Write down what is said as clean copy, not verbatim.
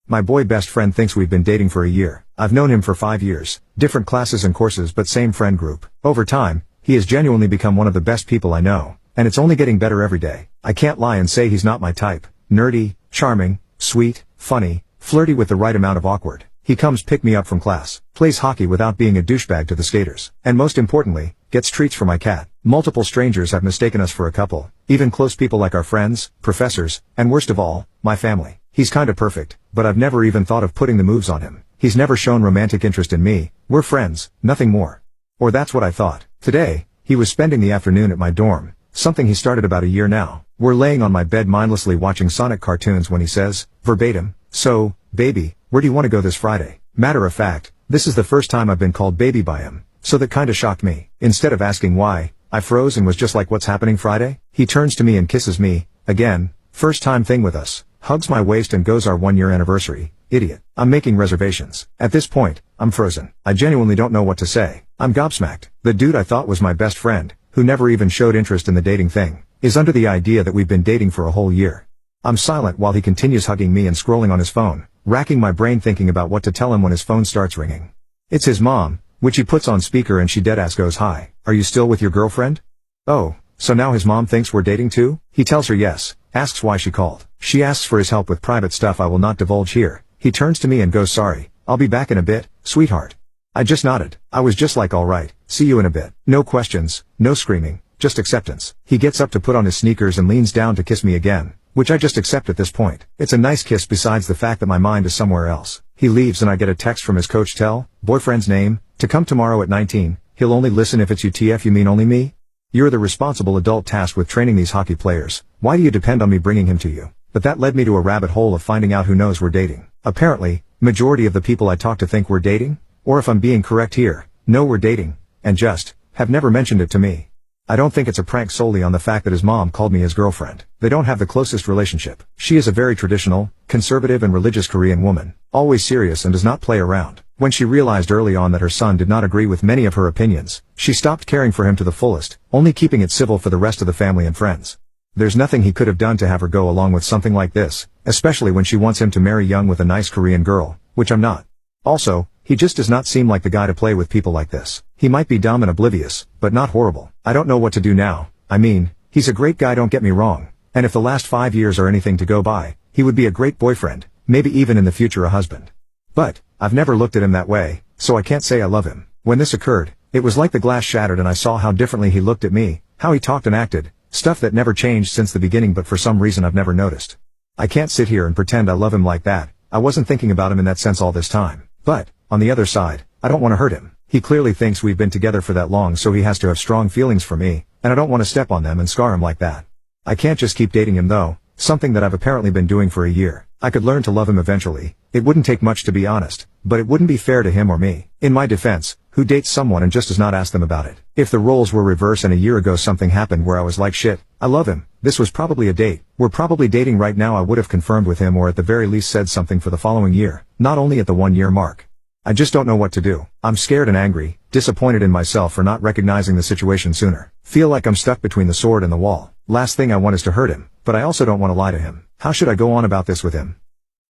My boy best friend thinks we've been dating for a year. I've known him for 5 years, different classes and courses but same friend group. Over time, he has genuinely become one of the best people I know, and it's only getting better every day. I can't lie and say he's not my type. Nerdy, charming, sweet, funny, flirty with the right amount of awkward. He comes pick me up from class, plays hockey without being a douchebag to the skaters, and most importantly, gets treats for my cat. Multiple strangers have mistaken us for a couple, even close people like our friends, professors, and worst of all, my family. He's kinda perfect, but I've never even thought of putting the moves on him. He's never shown romantic interest in me. We're friends, nothing more. Or that's what I thought. Today, he was spending the afternoon at my dorm, something he started about a year now. We're laying on my bed mindlessly watching Sonic cartoons when he says, verbatim, "So, baby, where do you want to go this Friday?" Matter of fact, this is the first time I've been called baby by him, so that kinda shocked me. Instead of asking why, I froze and was just like, what's happening Friday? He turns to me and kisses me, again, first time thing with us, hugs my waist and goes, our 1-year anniversary. Idiot. I'm making reservations. At this point, I'm frozen. I genuinely don't know what to say. I'm gobsmacked. The dude I thought was my best friend, who never even showed interest in the dating thing, is under the idea that we've been dating for a whole year. I'm silent while he continues hugging me and scrolling on his phone, racking my brain thinking about what to tell him when his phone starts ringing. It's his mom, which he puts on speaker and she deadass goes, "Hi, are you still with your girlfriend?" Oh, so now his mom thinks we're dating too? He tells her yes, asks why she called. She asks for his help with private stuff I will not divulge here. He turns to me and goes, "Sorry, I'll be back in a bit, sweetheart." I just nodded. I was just like, alright, see you in a bit. No questions, no screaming, just acceptance. He gets up to put on his sneakers and leans down to kiss me again, which I just accept at this point. It's a nice kiss besides the fact that my mind is somewhere else. He leaves and I get a text from his coach, boyfriend's name, to come tomorrow at 19. He'll only listen if it's UTF. You mean only me? You're the responsible adult tasked with training these hockey players. Why do you depend on me bringing him to you? But that led me to a rabbit hole of finding out who knows we're dating. Apparently, majority of the people I talk to think we're dating, or if I'm being correct here, know we're dating, and just, have never mentioned it to me. I don't think it's a prank solely on the fact that his mom called me his girlfriend. They don't have the closest relationship. She is a very traditional, conservative and religious Korean woman, always serious and does not play around. When she realized early on that her son did not agree with many of her opinions, she stopped caring for him to the fullest, only keeping it civil for the rest of the family and friends. There's nothing he could have done to have her go along with something like this, especially when she wants him to marry young with a nice Korean girl, which I'm not. Also, he just does not seem like the guy to play with people like this. He might be dumb and oblivious, but not horrible. I don't know what to do now. I mean, he's a great guy, don't get me wrong, and if the last 5 years are anything to go by, he would be a great boyfriend, maybe even in the future a husband. But, I've never looked at him that way, so I can't say I love him. When this occurred, it was like the glass shattered and I saw how differently he looked at me, how he talked and acted, stuff that never changed since the beginning but for some reason I've never noticed. I can't sit here and pretend I love him like that. I wasn't thinking about him in that sense all this time. But, on the other side, I don't want to hurt him. He clearly thinks we've been together for that long, so he has to have strong feelings for me, and I don't want to step on them and scar him like that. I can't just keep dating him though, something that I've apparently been doing for a year. I could learn to love him eventually. It wouldn't take much to be honest, but it wouldn't be fair to him or me. In my defense, who dates someone and just does not ask them about it? If the roles were reversed and a year ago something happened where I was like, shit, I love him, this was probably a date, we're probably dating right now, I would have confirmed with him or at the very least said something for the following year, not only at the 1-year mark. I just don't know what to do. I'm scared and angry, disappointed in myself for not recognizing the situation sooner. Feel like I'm stuck between the sword and the wall. Last thing I want is to hurt him, but I also don't want to lie to him. How should I go on about this with him?